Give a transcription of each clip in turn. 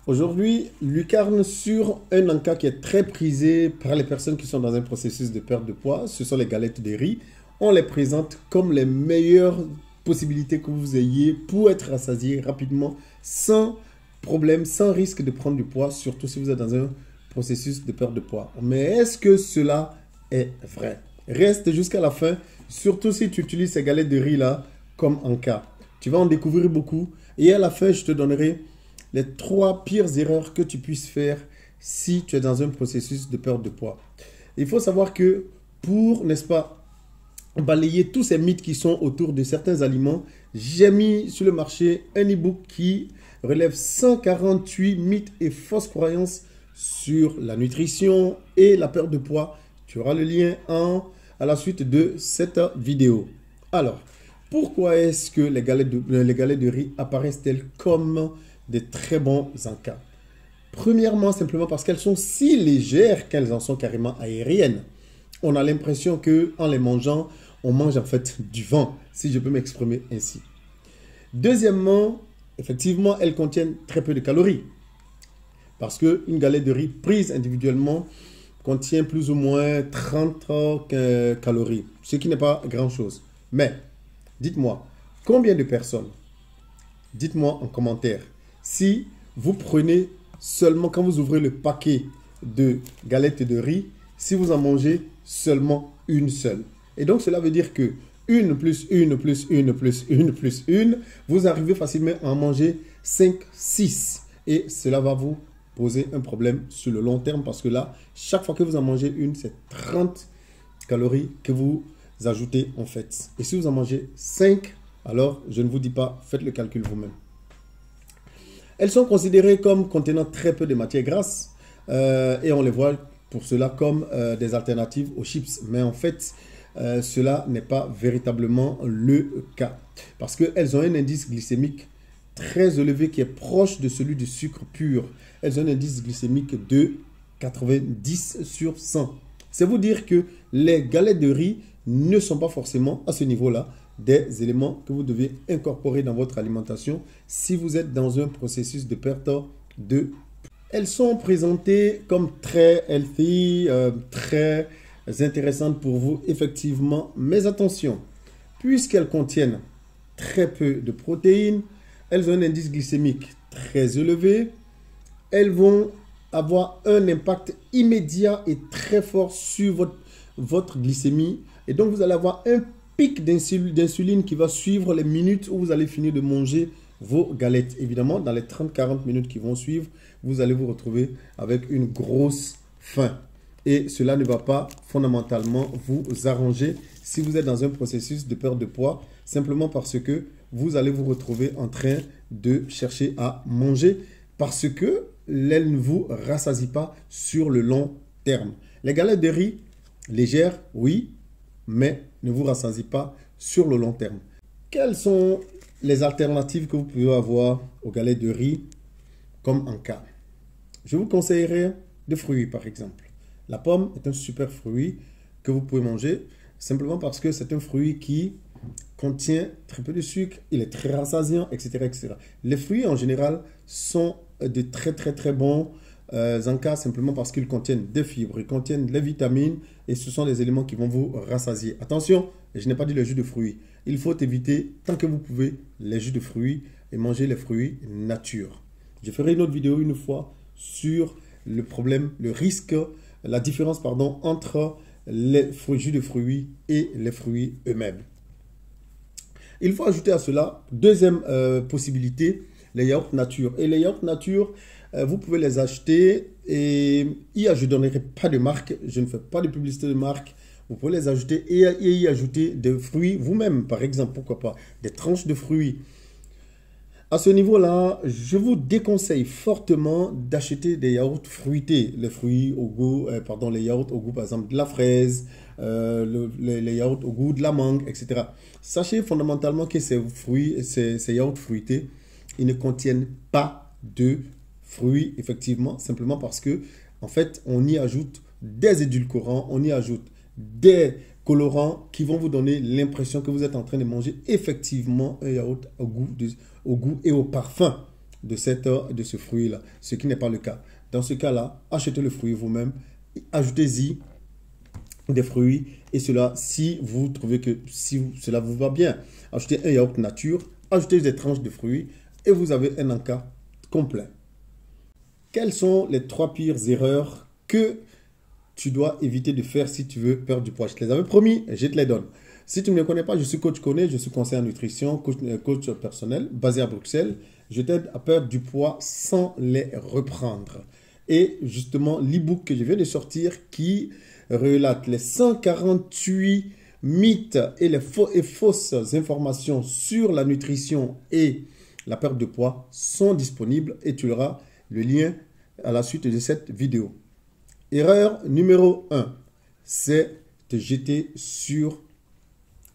Aujourd'hui, lucarne sur un encas qui est très prisé par les personnes qui sont dans un processus de perte de poids. Ce sont les galettes de riz. On les présente comme les meilleures possibilités que vous ayez pour être rassasié rapidement, sans problème, sans risque de prendre du poids, surtout si vous êtes dans un processus de perte de poids. Mais est-ce que cela est vrai? Reste jusqu'à la fin, surtout si tu utilises ces galettes de riz là comme encas. Tu vas en découvrir beaucoup et à la fin, je te donnerai les 3 pires erreurs que tu puisses faire si tu es dans un processus de perte de poids. Il faut savoir que pour, n'est-ce pas, balayer tous ces mythes qui sont autour de certains aliments, j'ai mis sur le marché un e-book qui relève 148 mythes et fausses croyances sur la nutrition et la perte de poids. Tu auras le lien à la suite de cette vidéo. Alors, pourquoi est-ce que les galettes de riz apparaissent-elles comme des très bons encas? Premièrement, simplement parce qu'elles sont si légères qu'elles en sont carrément aériennes. On a l'impression qu'en les mangeant, on mange en fait du vent, si je peux m'exprimer ainsi. Deuxièmement, effectivement, elles contiennent très peu de calories. Parce qu'une galette de riz prise individuellement contient plus ou moins 30 calories, ce qui n'est pas grand-chose. Mais, dites-moi, combien de personnes, dites-moi en commentaire, si vous prenez seulement, quand vous ouvrez le paquet de galettes de riz, si vous en mangez seulement une seule. Et donc, cela veut dire que une plus une plus une plus une plus une, vous arrivez facilement à en manger 5, 6. Et cela va vous poser un problème sur le long terme parce que là, chaque fois que vous en mangez une, c'est 30 calories que vous ajoutez en fait. Et si vous en mangez 5, alors je ne vous dis pas, faites le calcul vous-même. Elles sont considérées comme contenant très peu de matières grasses et on les voit pour cela comme des alternatives aux chips. Mais en fait, cela n'est pas véritablement le cas parce qu'elles ont un indice glycémique très élevé qui est proche de celui du sucre pur. Elles ont un indice glycémique de 90 sur 100. C'est vous dire que les galettes de riz ne sont pas forcément à ce niveau-là des éléments que vous devez incorporer dans votre alimentation si vous êtes dans un processus de perte de poids. Elles sont présentées comme très healthy, très intéressantes pour vous, effectivement. Mais attention, puisqu'elles contiennent très peu de protéines, elles ont un indice glycémique très élevé, elles vont avoir un impact immédiat et très fort sur votre glycémie. Et donc, vous allez avoir un pic d'insuline qui va suivre les minutes où vous allez finir de manger vos galettes. Évidemment, dans les 30-40 minutes qui vont suivre, vous allez vous retrouver avec une grosse faim. Et cela ne va pas fondamentalement vous arranger si vous êtes dans un processus de perte de poids, simplement parce que vous allez vous retrouver en train de chercher à manger parce que elle ne vous rassasie pas sur le long terme. Les galettes de riz, légères, oui, mais ne vous rassasient pas sur le long terme. Quelles sont les alternatives que vous pouvez avoir aux galettes de riz comme encas? Je vous conseillerais des fruits par exemple. La pomme est un super fruit que vous pouvez manger simplement parce que c'est un fruit qui contient très peu de sucre, il est très rassasiant, etc., etc. Les fruits en général sont de très bons encas simplement parce qu'ils contiennent des fibres, ils contiennent des vitamines et ce sont des éléments qui vont vous rassasier. Attention, je n'ai pas dit le jus de fruits. Il faut éviter tant que vous pouvez les jus de fruits et manger les fruits nature. Je ferai une autre vidéo une fois sur le problème, le risque, la différence pardon, entre les jus de fruits et les fruits eux-mêmes. Il faut ajouter à cela, deuxième possibilité, les yaourts nature. Et les yaourts nature, vous pouvez les acheter et je ne donnerai pas de marque, je ne fais pas de publicité de marque. Vous pouvez les ajouter et y ajouter des fruits vous-même, par exemple, pourquoi pas, des tranches de fruits. À ce niveau-là, je vous déconseille fortement d'acheter des yaourts fruités, les fruits au goût, les yaourts au goût par exemple de la fraise, les yaourts au goût de la mangue, etc. Sachez fondamentalement que ces fruits, ces yaourts fruités, ils ne contiennent pas de fruits, effectivement, simplement parce que, en fait, on y ajoute des édulcorants, on y ajoute des colorants qui vont vous donner l'impression que vous êtes en train de manger effectivement un yaourt au goût et au parfum. de ce fruit-là, ce qui n'est pas le cas. Dans ce cas-là, achetez le fruit vous-même, ajoutez-y des fruits et cela, si vous trouvez que cela vous va bien, achetez un yaourt nature, ajoutez des tranches de fruits et vous avez un encas complet. Quelles sont les 3 pires erreurs que tu dois éviter de faire si tu veux perdre du poids? Je te les avais promis, je te les donne. Si tu ne me connais pas, je suis coach Koné, je suis conseiller en nutrition, coach personnel, basé à Bruxelles. Je t'aide à perdre du poids sans les reprendre. Et justement, l'e-book que je viens de sortir qui relate les 148 mythes et les fausses informations sur la nutrition et la perte de poids sont disponibles et tu auras le lien à la suite de cette vidéo. Erreur numéro 1, c'est te jeter sur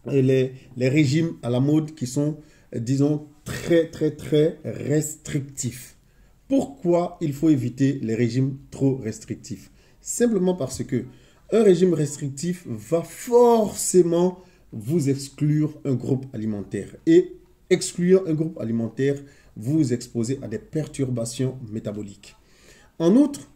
les régimes à la mode qui sont, disons, très restrictifs. Pourquoi il faut éviter les régimes trop restrictifs? Simplement parce que un régime restrictif va forcément vous exclure un groupe alimentaire. Et exclure un groupe alimentaire, vous exposez à des perturbations métaboliques. En outre,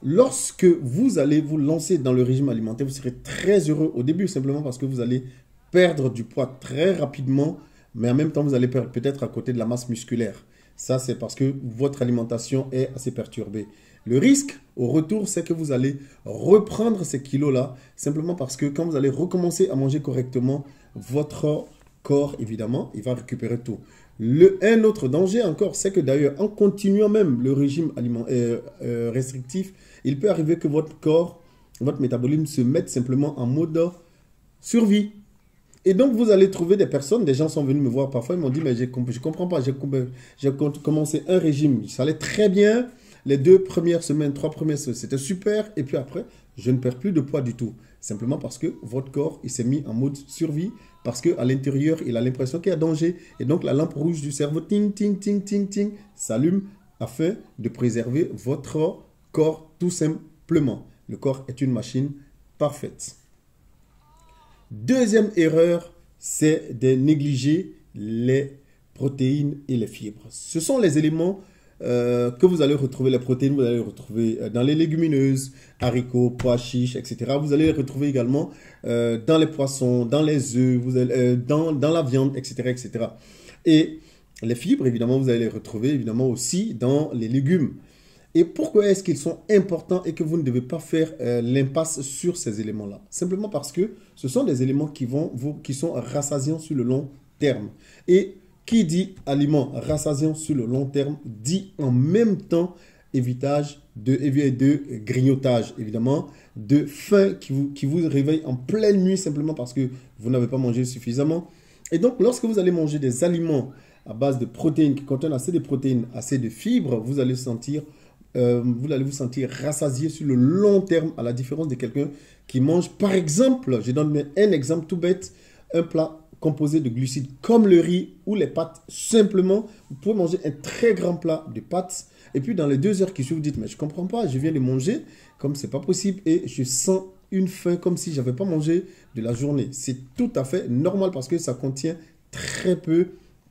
lorsque vous allez vous lancer dans le régime alimentaire, vous serez très heureux au début, simplement parce que vous allez perdre du poids très rapidement, mais en même temps, vous allez perdre peut-être à côté de la masse musculaire. Ça, c'est parce que votre alimentation est assez perturbée. Le risque, au retour, c'est que vous allez reprendre ces kilos-là, simplement parce que quand vous allez recommencer à manger correctement, votre corps, évidemment, il va récupérer tout. Un autre danger encore, c'est que d'ailleurs, en continuant même le régime restrictif, il peut arriver que votre corps, votre métabolisme se mette simplement en mode survie. Et donc, vous allez trouver des personnes, des gens sont venus me voir parfois, ils m'ont dit, mais je ne comprends pas, j'ai commencé un régime, ça allait très bien, les 2 premières semaines, 3 premières semaines, c'était super, et puis après, je ne perds plus de poids du tout. Simplement parce que votre corps, il s'est mis en mode survie, parce qu'à l'intérieur, il a l'impression qu'il y a danger, et donc la lampe rouge du cerveau, ting, ting, ting, ting, ting, s'allume afin de préserver votre corps tout simplement. Le corps est une machine parfaite. Deuxième erreur, c'est de négliger les protéines et les fibres. Ce sont les éléments que vous allez retrouver. Les protéines, vous allez les retrouver dans les légumineuses, haricots, pois chiches, etc. Vous allez les retrouver également dans les poissons, dans les œufs, dans la viande, etc., etc. Et les fibres, évidemment, vous allez les retrouver évidemment aussi dans les légumes. Et pourquoi est-ce qu'ils sont importants et que vous ne devez pas faire l'impasse sur ces éléments-là? Simplement parce que ce sont des éléments qui sont rassasiants sur le long terme. Et qui dit aliments rassasiants sur le long terme, dit en même temps évitage de grignotage, évidemment, de faim qui vous réveille en pleine nuit simplement parce que vous n'avez pas mangé suffisamment. Et donc, lorsque vous allez manger des aliments à base de protéines qui contiennent assez de protéines, assez de fibres, vous allez vous sentir rassasié sur le long terme, à la différence de quelqu'un qui mange, par exemple, je donne un exemple tout bête, un plat composé de glucides comme le riz ou les pâtes. Simplement, vous pouvez manger un très grand plat de pâtes et puis dans les 2 heures qui suivent, vous dites, mais je ne comprends pas, je viens de manger comme c'est pas possible et je sens une faim comme si je n'avais pas mangé de la journée. C'est tout à fait normal parce que ça contient très peu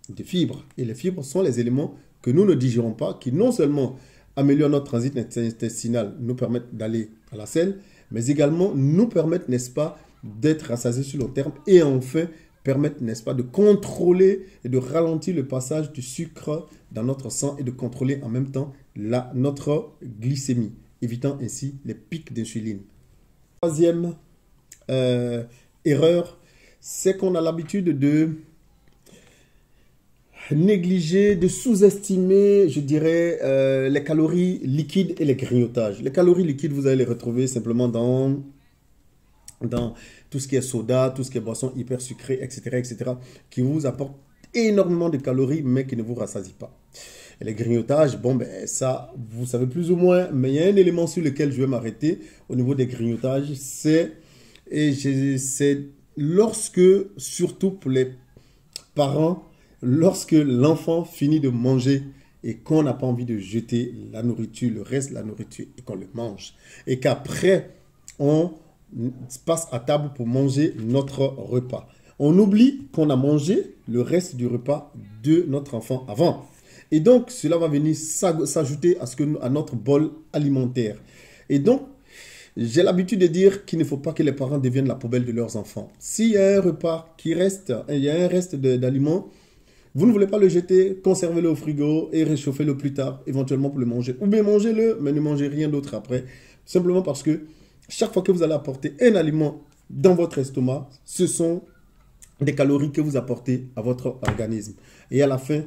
de fibres. Et les fibres sont les éléments que nous ne digérons pas, qui non seulement améliorent notre transit intestinal, nous permettent d'aller à la selle, mais également nous permettent, n'est-ce pas, d'être rassasiés sur le long terme et enfin permettent, n'est-ce pas, de contrôler et de ralentir le passage du sucre dans notre sang et de contrôler en même temps notre glycémie, évitant ainsi les pics d'insuline. Troisième erreur, c'est qu'on a l'habitude de négliger, de sous-estimer, je dirais, les calories liquides et les grignotages. Les calories liquides, vous allez les retrouver simplement dans tout ce qui est soda, tout ce qui est boisson hyper sucrée, etc., etc., qui vous apportent énormément de calories, mais qui ne vous rassasient pas. Et les grignotages, bon, ben ça, vous savez plus ou moins, mais il y a un élément sur lequel je vais m'arrêter au niveau des grignotages, c'est lorsque, surtout pour les parents, lorsque l'enfant finit de manger et qu'on n'a pas envie de jeter la nourriture, le reste de la nourriture, et qu'on le mange. Et qu'après, on passe à table pour manger notre repas. On oublie qu'on a mangé le reste du repas de notre enfant avant. Et donc, cela va venir s'ajouter à notre bol alimentaire. Et donc, j'ai l'habitude de dire qu'il ne faut pas que les parents deviennent la poubelle de leurs enfants. S'il y a un repas qui reste, il y a un reste d'aliments, vous ne voulez pas le jeter, conservez-le au frigo et réchauffez-le plus tard, éventuellement pour le manger. Ou bien mangez-le, mais ne mangez rien d'autre après. Simplement parce que chaque fois que vous allez apporter un aliment dans votre estomac, ce sont des calories que vous apportez à votre organisme. Et à la fin,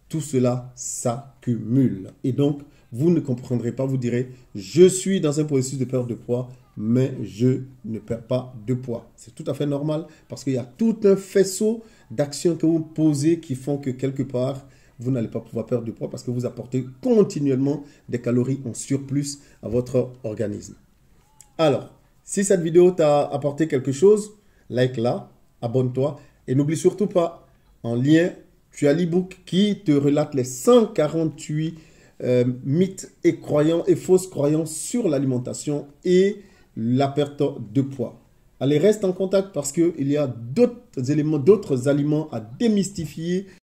tout cela s'accumule. Et donc, vous ne comprendrez pas, vous direz, je suis dans un processus de perte de poids, mais je ne perds pas de poids. C'est tout à fait normal parce qu'il y a tout un faisceau d'actions que vous posez qui font que quelque part, vous n'allez pas pouvoir perdre de poids parce que vous apportez continuellement des calories en surplus à votre organisme. Alors, si cette vidéo t'a apporté quelque chose, like-la, abonne-toi et n'oublie surtout pas, en lien, tu as l'e-book qui te relate les 148 mythes et croyances et fausses croyances sur l'alimentation et la perte de poids. Allez, reste en contact parce qu'il y a d'autres éléments, d'autres aliments à démystifier